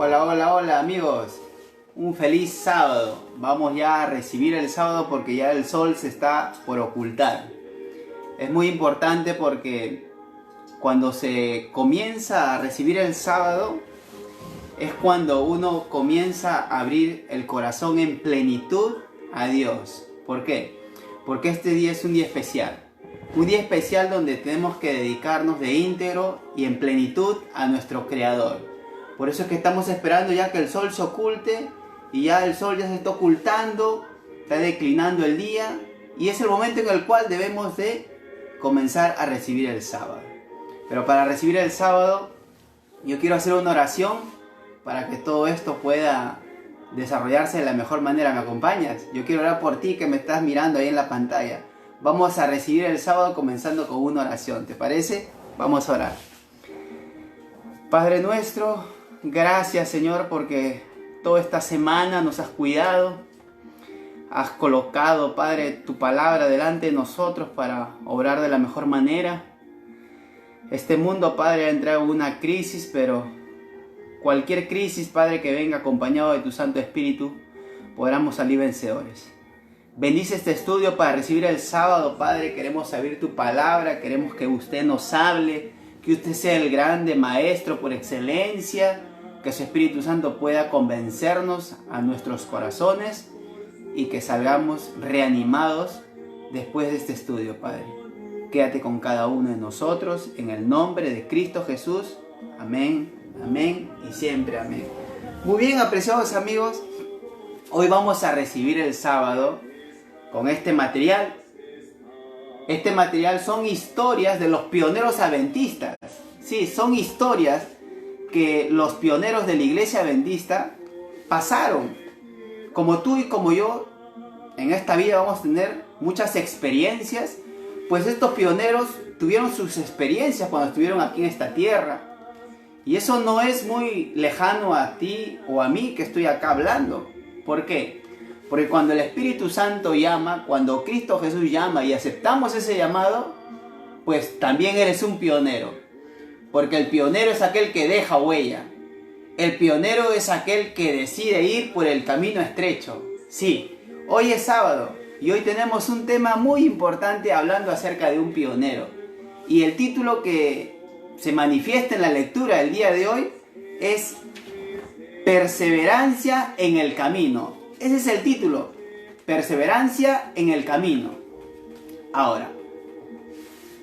Hola, hola, hola amigos. Un feliz sábado. Vamos ya a recibir el sábado porque ya el sol se está por ocultar. Es muy importante porque cuando se comienza a recibir el sábado es cuando uno comienza a abrir el corazón en plenitud a Dios. ¿Por qué? Porque este día es un día especial. Un día especial donde tenemos que dedicarnos de íntegro y en plenitud a nuestro Creador. Por eso es que estamos esperando ya que el sol se oculte y ya el sol ya se está ocultando, está declinando el día y es el momento en el cual debemos de comenzar a recibir el sábado. Pero para recibir el sábado yo quiero hacer una oración para que todo esto pueda desarrollarse de la mejor manera. ¿Me acompañas? Yo quiero orar por ti que me estás mirando ahí en la pantalla. Vamos a recibir el sábado comenzando con una oración, ¿te parece? Vamos a orar. Padre nuestro, gracias Señor porque toda esta semana nos has cuidado. Has colocado, Padre, tu palabra delante de nosotros para obrar de la mejor manera. Este mundo, Padre, ha entrado en una crisis, pero cualquier crisis, Padre, que venga acompañado de tu Santo Espíritu, podamos salir vencedores. Bendice este estudio para recibir el sábado, Padre. Queremos saber tu palabra, queremos que usted nos hable, que usted sea el grande maestro por excelencia, que su Espíritu Santo pueda convencernos a nuestros corazones y que salgamos reanimados después de este estudio, Padre. Quédate con cada uno de nosotros, en el nombre de Cristo Jesús. Amén, amén y siempre amén. Muy bien, apreciados amigos, hoy vamos a recibir el sábado con este material. Este material son historias de los pioneros adventistas. Sí, son historias que los pioneros de la iglesia adventista pasaron. Como tú y como yo, en esta vida vamos a tener muchas experiencias, pues estos pioneros tuvieron sus experiencias cuando estuvieron aquí en esta tierra. Y eso no es muy lejano a ti o a mí que estoy acá hablando. ¿Por qué? Porque cuando el Espíritu Santo llama, cuando Cristo Jesús llama y aceptamos ese llamado, pues también eres un pionero. Porque el pionero es aquel que deja huella. El pionero es aquel que decide ir por el camino estrecho. Sí, hoy es sábado y hoy tenemos un tema muy importante hablando acerca de un pionero. Y el título que se manifiesta en la lectura del día de hoy es Perseverancia en el camino. Ese es el título, Perseverancia en el camino. Ahora,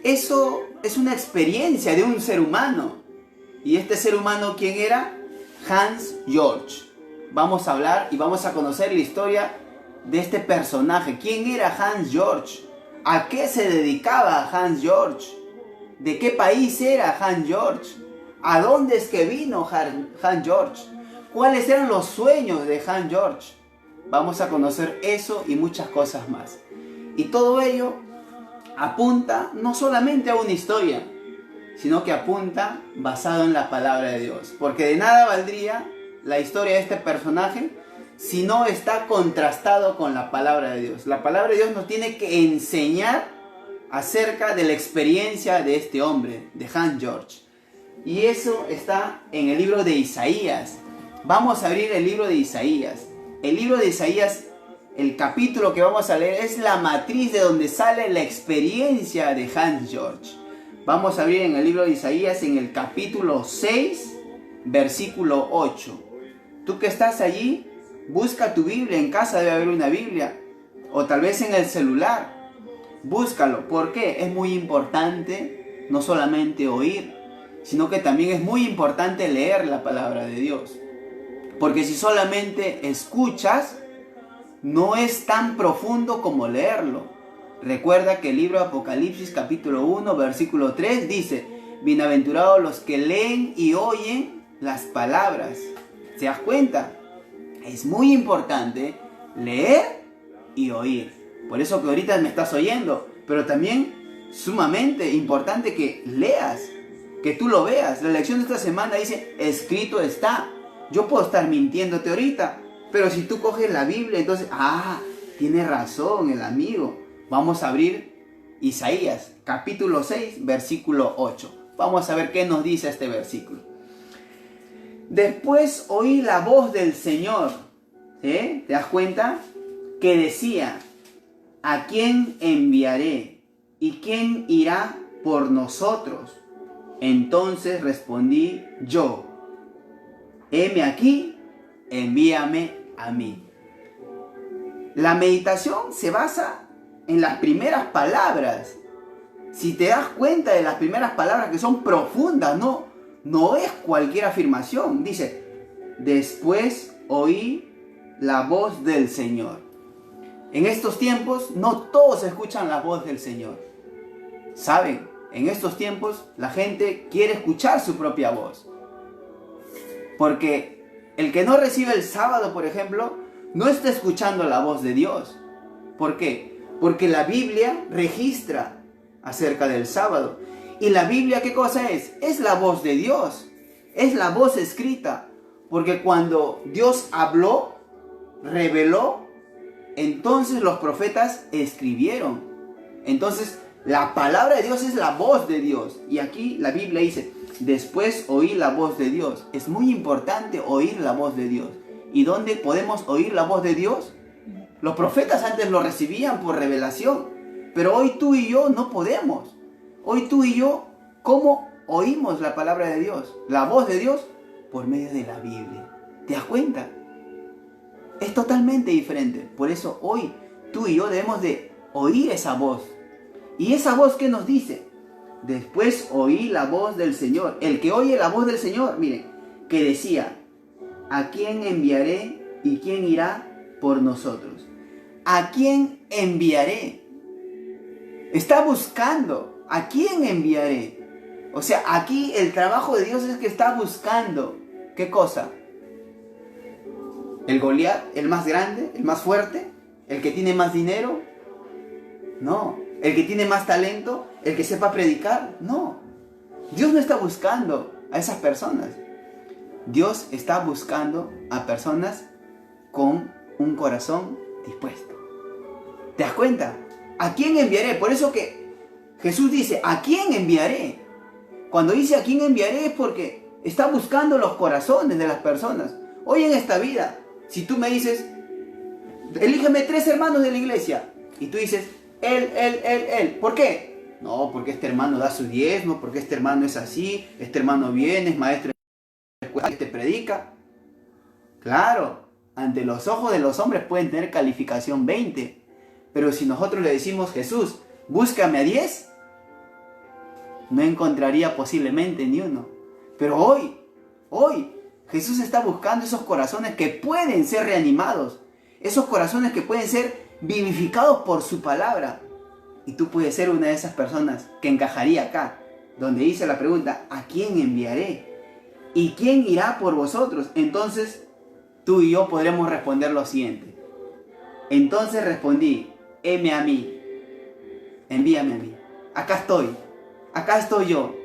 eso es una experiencia de un ser humano. ¿Y este ser humano quién era? Hans Georg. Vamos a hablar y vamos a conocer la historia de este personaje. ¿Quién era Hans Georg? ¿A qué se dedicaba Hans Georg? ¿De qué país era Hans Georg? ¿A dónde es que vino Hans Georg? ¿Cuáles eran los sueños de Hans Georg? Vamos a conocer eso y muchas cosas más. Y todo ello apunta no solamente a una historia, sino que apunta basado en la palabra de Dios. Porque de nada valdría la historia de este personaje si no está contrastado con la palabra de Dios. La palabra de Dios nos tiene que enseñar acerca de la experiencia de este hombre, de Hans Georg. Y eso está en el libro de Isaías. Vamos a abrir el libro de Isaías. El libro de Isaías, el capítulo que vamos a leer, es la matriz de donde sale la experiencia de Hans Georg. Vamos a abrir en el libro de Isaías en el capítulo 6, versículo 8. Tú que estás allí, busca tu Biblia, en casa debe haber una Biblia, o tal vez en el celular. Búscalo, porque es muy importante no solamente oír, sino que también es muy importante leer la palabra de Dios. Porque si solamente escuchas, no es tan profundo como leerlo. Recuerda que el libro de Apocalipsis capítulo 1 versículo 3 dice: bienaventurados los que leen y oyen las palabras. ¿Se das cuenta? Es muy importante leer y oír. Por eso que ahorita me estás oyendo, pero también sumamente importante que leas, que tú lo veas. La lección de esta semana dice: escrito está. Yo puedo estar mintiéndote ahorita, pero si tú coges la Biblia, entonces, tiene razón el amigo. Vamos a abrir Isaías, capítulo 6, versículo 8. Vamos a ver qué nos dice este versículo. Después oí la voz del Señor. ¿Sí? ¿Te das cuenta? Que decía, ¿a quién enviaré? ¿Y quién irá por nosotros? Entonces respondí yo, heme aquí, envíame a mí. La meditación se basa en las primeras palabras. Si te das cuenta de las primeras palabras que son profundas, no es cualquier afirmación. Dice, después oí la voz del Señor. En estos tiempos no todos escuchan la voz del Señor. ¿Saben? En estos tiempos la gente quiere escuchar su propia voz. Porque el que no recibe el sábado, por ejemplo, no está escuchando la voz de Dios. ¿Por qué? Porque la Biblia registra acerca del sábado. ¿Y la Biblia qué cosa es? Es la voz de Dios. Es la voz escrita. Porque cuando Dios habló, reveló, entonces los profetas escribieron. Entonces la palabra de Dios es la voz de Dios. Y aquí la Biblia dice, después oí la voz de Dios. Es muy importante oír la voz de Dios. ¿Y dónde podemos oír la voz de Dios? Los profetas antes lo recibían por revelación. Pero hoy tú y yo no podemos. Hoy tú y yo, ¿cómo oímos la palabra de Dios? La voz de Dios por medio de la Biblia. ¿Te das cuenta? Es totalmente diferente. Por eso hoy tú y yo debemos de oír esa voz. ¿Y esa voz qué nos dice? Después oí la voz del Señor. El que oye la voz del Señor, miren, que decía, ¿a quién enviaré y quién irá por nosotros? ¿A quién enviaré? Está buscando. ¿A quién enviaré? O sea, aquí el trabajo de Dios es que está buscando. ¿Qué cosa? ¿El Goliat, el más grande, el más fuerte? ¿El que tiene más dinero? No. ¿El que tiene más talento? ¿El que sepa predicar? No. Dios no está buscando a esas personas. Dios está buscando a personas con un corazón dispuesto. ¿Te das cuenta? ¿A quién enviaré? Por eso que Jesús dice, ¿a quién enviaré? Cuando dice a quién enviaré es porque está buscando los corazones de las personas. Hoy en esta vida, si tú me dices, elígeme 3 hermanos de la iglesia, y tú dices, él. ¿Por qué? No, porque este hermano da su diezmo, porque este hermano es así, este hermano viene, es maestro de escuela, este predica. Claro, ante los ojos de los hombres pueden tener calificación 20, pero si nosotros le decimos, Jesús, búscame a 10, no encontraría posiblemente ni uno. Pero hoy, Jesús está buscando esos corazones que pueden ser reanimados, esos corazones que pueden ser vivificados por su palabra. Y tú puedes ser una de esas personas que encajaría acá, donde dice la pregunta, ¿a quién enviaré? ¿Y quién irá por vosotros? Entonces tú y yo podremos responder lo siguiente. Entonces respondí, heme a mí, envíame a mí. Acá estoy yo.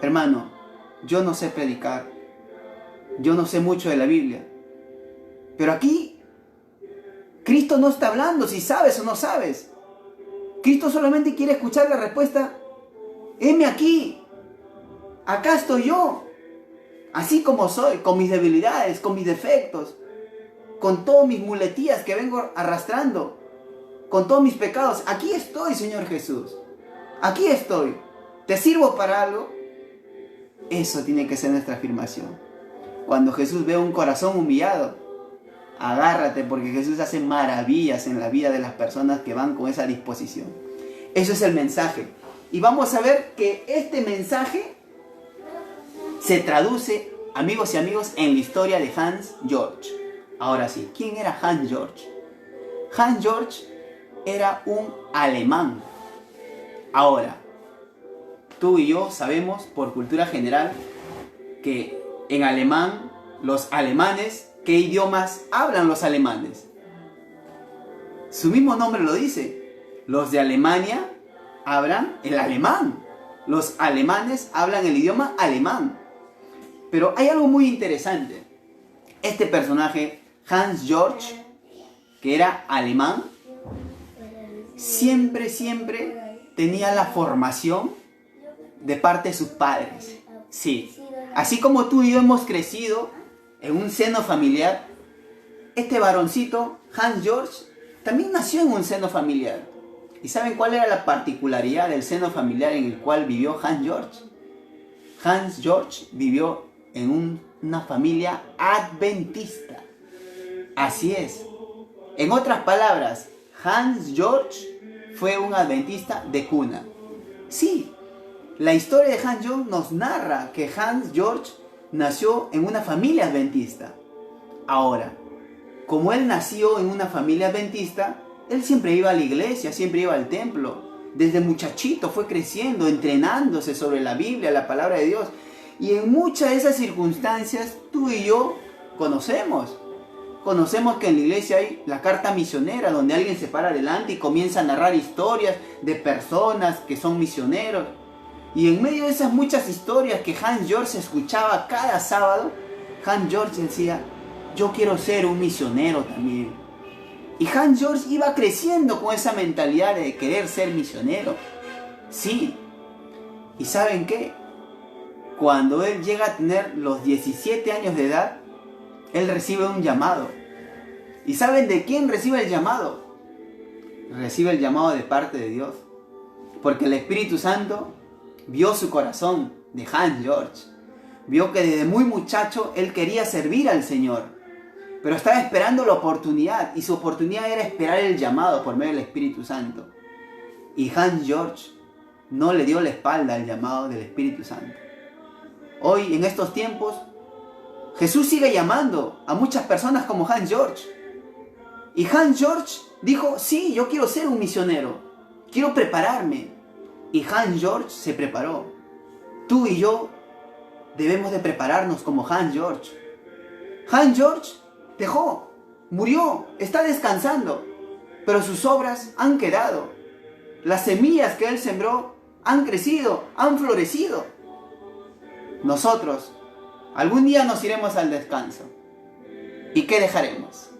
Hermano, yo no sé predicar, yo no sé mucho de la Biblia, pero aquí Cristo no está hablando si sabes o no sabes. Cristo solamente quiere escuchar la respuesta, heme aquí, acá estoy yo, así como soy, con mis debilidades, con mis defectos, con todas mis muletías que vengo arrastrando, con todos mis pecados. Aquí estoy, Señor Jesús, aquí estoy. ¿Te sirvo para algo? Eso tiene que ser nuestra afirmación. Cuando Jesús ve un corazón humillado, agárrate, porque Jesús hace maravillas en la vida de las personas que van con esa disposición. Eso es el mensaje. Y vamos a ver que este mensaje se traduce, amigos y amigos, en la historia de Hans Georg. Ahora sí, ¿quién era Hans Georg? Hans Georg era un alemán. Ahora, tú y yo sabemos por cultura general que en alemán, los alemanes, ¿qué idiomas hablan los alemanes? Su mismo nombre lo dice. Los de Alemania hablan el alemán. Los alemanes hablan el idioma alemán. Pero hay algo muy interesante. Este personaje, Hans Georg, que era alemán, siempre tenía la formación de parte de sus padres. Sí, Así como tú y yo hemos crecido en un seno familiar, este varoncito, Hans Georg, también nació en un seno familiar. ¿Y saben cuál era la particularidad del seno familiar en el cual vivió Hans Georg? Hans Georg vivió en una familia adventista. Así es. En otras palabras, Hans Georg fue un adventista de cuna. Sí, la historia de Hans Georg nos narra que Hans Georg nació en una familia adventista. Ahora, como él nació en una familia adventista, él siempre iba a la iglesia, siempre iba al templo. Desde muchachito fue creciendo, entrenándose sobre la Biblia, la palabra de Dios. Y en muchas de esas circunstancias, tú y yo conocemos. Conocemos que en la iglesia hay la carta misionera, donde alguien se para adelante y comienza a narrar historias de personas que son misioneros. Y en medio de esas muchas historias que Hans Georg escuchaba cada sábado, Hans Georg decía, yo quiero ser un misionero también. Y Hans Georg iba creciendo con esa mentalidad de querer ser misionero. Sí. ¿Y saben qué? Cuando él llega a tener los 17 años de edad, él recibe un llamado. ¿Y saben de quién recibe el llamado? Recibe el llamado de parte de Dios. Porque el Espíritu Santo vio su corazón de Hans Georg. Vio que desde muy muchacho él quería servir al Señor. Pero estaba esperando la oportunidad. Y su oportunidad era esperar el llamado por medio del Espíritu Santo. Y Hans Georg no le dio la espalda al llamado del Espíritu Santo. Hoy, en estos tiempos, Jesús sigue llamando a muchas personas como Hans Georg. Y Hans Georg dijo, sí, yo quiero ser un misionero. Quiero prepararme. Y Hans Georg se preparó. Tú y yo debemos de prepararnos como Hans Georg. Hans Georg dejó, murió, está descansando. Pero sus obras han quedado. Las semillas que él sembró han crecido, han florecido. Nosotros algún día nos iremos al descanso. ¿Y qué dejaremos?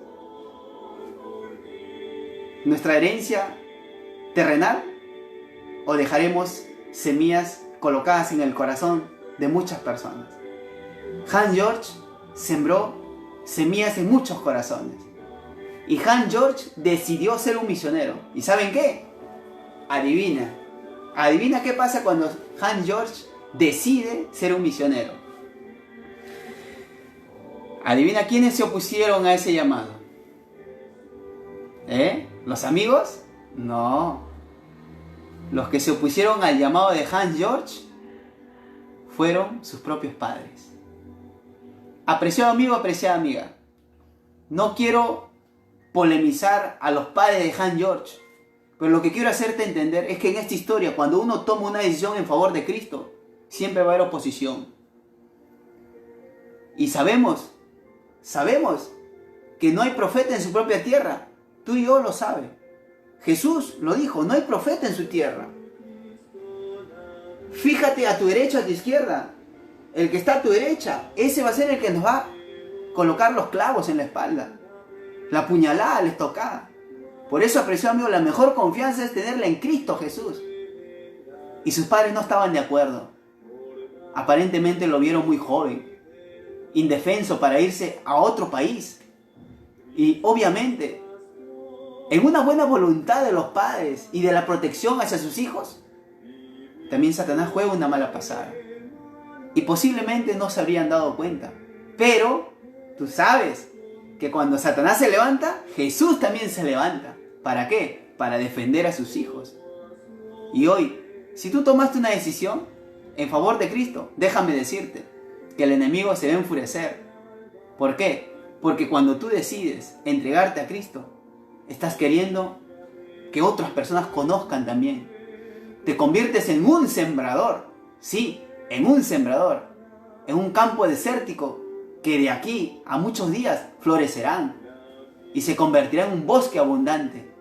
¿Nuestra herencia terrenal? ¿O dejaremos semillas colocadas en el corazón de muchas personas? Hans Georg sembró semillas en muchos corazones. Y Hans Georg decidió ser un misionero. ¿Y saben qué? Adivina. Adivina qué pasa cuando Hans Georg decide ser un misionero. Adivina quiénes se opusieron a ese llamado. ¿Los amigos? No. Los que se opusieron al llamado de Hans Georg fueron sus propios padres. Apreciado amigo, apreciada amiga, no quiero polemizar a los padres de Hans Georg, pero lo que quiero hacerte entender es que en esta historia, cuando uno toma una decisión en favor de Cristo, siempre va a haber oposición. Y sabemos que no hay profeta en su propia tierra. Tú y yo lo sabes. Jesús lo dijo, no hay profeta en su tierra. Fíjate a tu derecha, a tu izquierda. El que está a tu derecha, ese va a ser el que nos va a colocar los clavos en la espalda. La puñalada, la estocada. Por eso, apreciado amigo, la mejor confianza es tenerla en Cristo Jesús. Y sus padres no estaban de acuerdo. Aparentemente lo vieron muy joven, indefenso para irse a otro país. Y obviamente, en una buena voluntad de los padres y de la protección hacia sus hijos, también Satanás juega una mala pasada. Y posiblemente no se habrían dado cuenta. Pero tú sabes que cuando Satanás se levanta, Jesús también se levanta. ¿Para qué? Para defender a sus hijos. Y hoy, si tú tomaste una decisión en favor de Cristo, déjame decirte que el enemigo se va a enfurecer. ¿Por qué? Porque cuando tú decides entregarte a Cristo, estás queriendo que otras personas conozcan también. Te conviertes en un sembrador. Sí, en un sembrador. En un campo desértico que de aquí a muchos días florecerán y se convertirá en un bosque abundante.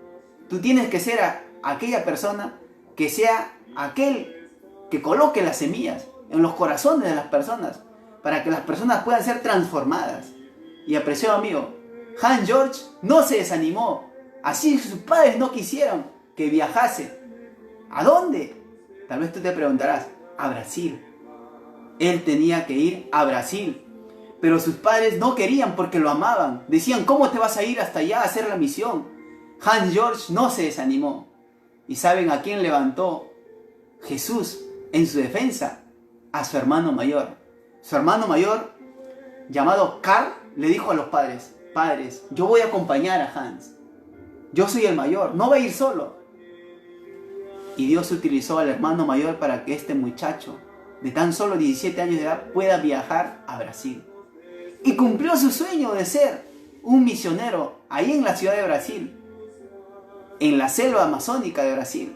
Tú tienes que ser aquella persona que sea aquel que coloque las semillas en los corazones de las personas para que las personas puedan ser transformadas. Y apreciado amigo, Hans Georg no se desanimó. Así sus padres no quisieron que viajase. ¿A dónde? Tal vez tú te preguntarás, a Brasil. Él tenía que ir a Brasil. Pero sus padres no querían porque lo amaban. Decían, ¿cómo te vas a ir hasta allá a hacer la misión? Hans George no se desanimó. ¿Y saben a quién levantó Jesús en su defensa? A su hermano mayor. Su hermano mayor, llamado Karl, le dijo a los padres, padres, yo voy a acompañar a Hans. Yo soy el mayor, no va a ir solo. Y Dios utilizó al hermano mayor para que este muchacho, de tan solo 17 años de edad, pueda viajar a Brasil. Y cumplió su sueño de ser un misionero ahí en la ciudad de Brasil, en la selva amazónica de Brasil.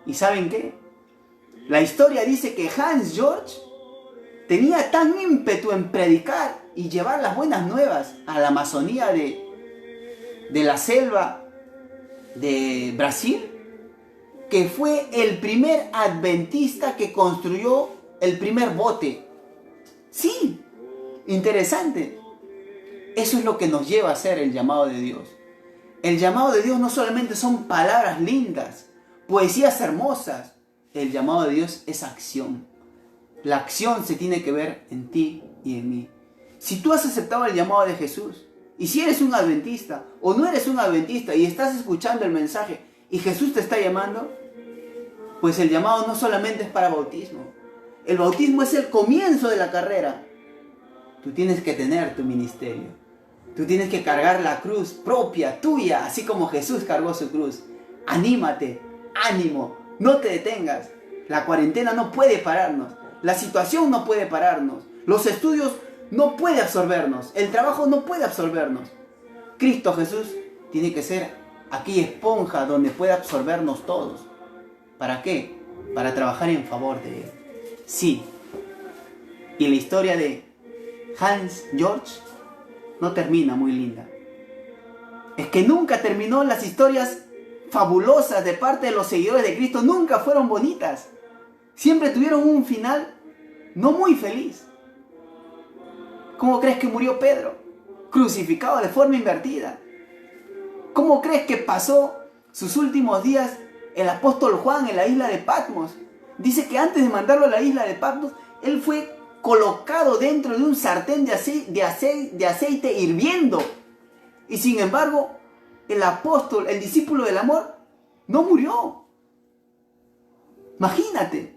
¿Y saben qué? La historia dice que Hans George tenía tan ímpetu en predicar y llevar las buenas nuevas a la Amazonía de la selva de Brasil, que fue el primer adventista que construyó el primer bote. Sí, interesante. Eso es lo que nos lleva a hacer el llamado de Dios. El llamado de Dios no solamente son palabras lindas, poesías hermosas. El llamado de Dios es acción. La acción se tiene que ver en ti y en mí. Si tú has aceptado el llamado de Jesús, y si eres un adventista o no eres un adventista y estás escuchando el mensaje y Jesús te está llamando, pues el llamado no solamente es para bautismo. El bautismo es el comienzo de la carrera. Tú tienes que tener tu ministerio. Tú tienes que cargar la cruz propia, tuya, así como Jesús cargó su cruz. Anímate, ánimo, no te detengas. La cuarentena no puede pararnos. La situación no puede pararnos. Los estudios no pueden absorbernos. El trabajo no puede absorbernos. Cristo Jesús tiene que ser aquella esponja donde pueda absorbernos todos. ¿Para qué? Para trabajar en favor de Él. Sí. Y la historia de Hans George no termina muy linda. Es que nunca terminó. Las historias fabulosas de parte de los seguidores de Cristo nunca fueron bonitas. Siempre tuvieron un final no muy feliz. ¿Cómo crees que murió Pedro? Crucificado de forma invertida. ¿Cómo crees que pasó sus últimos días el apóstol Juan en la isla de Patmos? Dice que antes de mandarlo a la isla de Patmos, él fue colocado dentro de un sartén de aceite hirviendo. Y sin embargo, el apóstol, el discípulo del amor, no murió. Imagínate.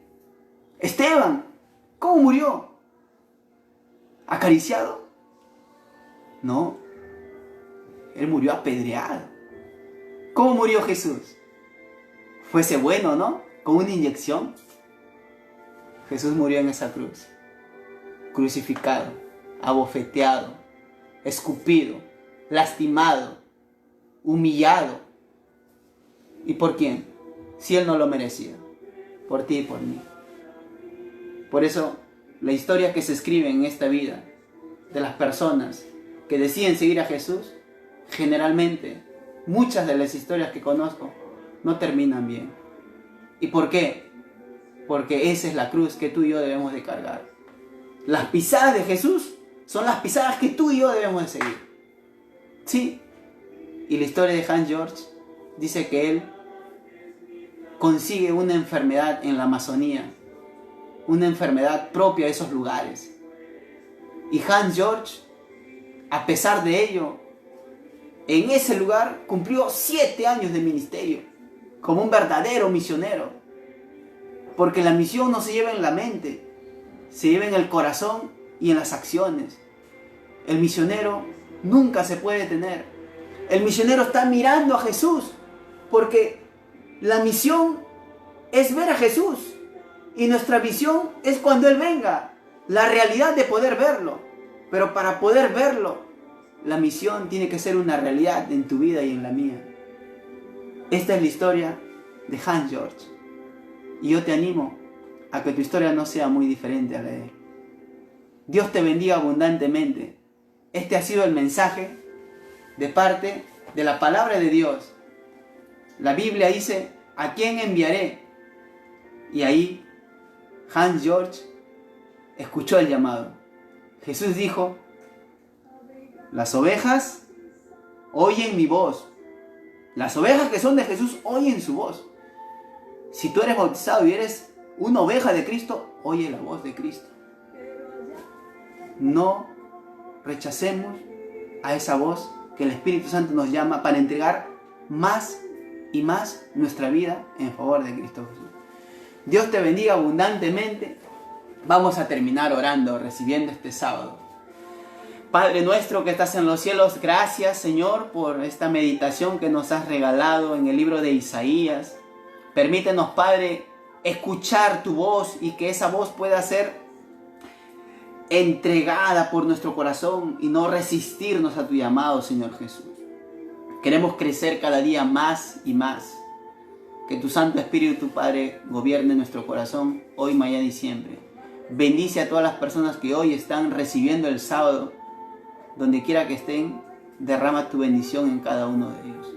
Esteban, ¿cómo murió? ¿Acariciado? No. Él murió apedreado. ¿Cómo murió Jesús? Fuese bueno, ¿no? Con una inyección. Jesús murió en esa cruz. Crucificado, abofeteado, escupido, lastimado, humillado. ¿Y por quién? Si Él no lo merecía. Por ti y por mí. Por eso, la historia que se escribe en esta vida de las personas que deciden seguir a Jesús, generalmente, muchas de las historias que conozco no terminan bien. ¿Y por qué? Porque esa es la cruz que tú y yo debemos de cargar. Las pisadas de Jesús son las pisadas que tú y yo debemos de seguir. Sí. Y la historia de Hans George dice que él consigue una enfermedad en la Amazonía, una enfermedad propia de esos lugares. Y Hans George, a pesar de ello, en ese lugar cumplió 7 años de ministerio, como un verdadero misionero. Porque la misión no se lleva en la mente, se lleva en el corazón y en las acciones. El misionero nunca se puede detener. El misionero está mirando a Jesús, porque la misión es ver a Jesús. Y nuestra visión es cuando Él venga, la realidad de poder verlo. Pero para poder verlo, la misión tiene que ser una realidad en tu vida y en la mía. Esta es la historia de Hans George. Y yo te animo a que tu historia no sea muy diferente a la de él. Dios te bendiga abundantemente. Este ha sido el mensaje de parte de la palabra de Dios. La Biblia dice, ¿a quién enviaré? Y ahí Hans George escuchó el llamado. Jesús dijo, las ovejas oyen mi voz. Las ovejas que son de Jesús oyen su voz. Si tú eres bautizado y eres una oveja de Cristo, oye la voz de Cristo. no rechacemos a esa voz que el Espíritu Santo nos llama para entregar más y más nuestra vida en favor de Cristo Jesús. Dios te bendiga abundantemente. Vamos a terminar orando, recibiendo este sábado. Padre nuestro que estás en los cielos, gracias Señor por esta meditación que nos has regalado en el libro de Isaías. Permítenos, Padre, escuchar tu voz y que esa voz pueda ser entregada por nuestro corazón y no resistirnos a tu llamado, Señor Jesús. Queremos crecer cada día más y más. Que tu Santo Espíritu, Padre, gobierne nuestro corazón hoy, mañana y siempre. Bendice a todas las personas que hoy están recibiendo el sábado. Donde quiera que estén, derrama tu bendición en cada uno de ellos.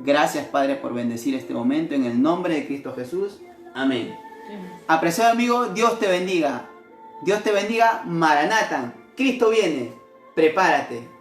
Gracias, Padre, por bendecir este momento. En el nombre de Cristo Jesús. Amén. Apreciado amigo, Dios te bendiga. Dios te bendiga. Maranatha. Cristo viene. Prepárate.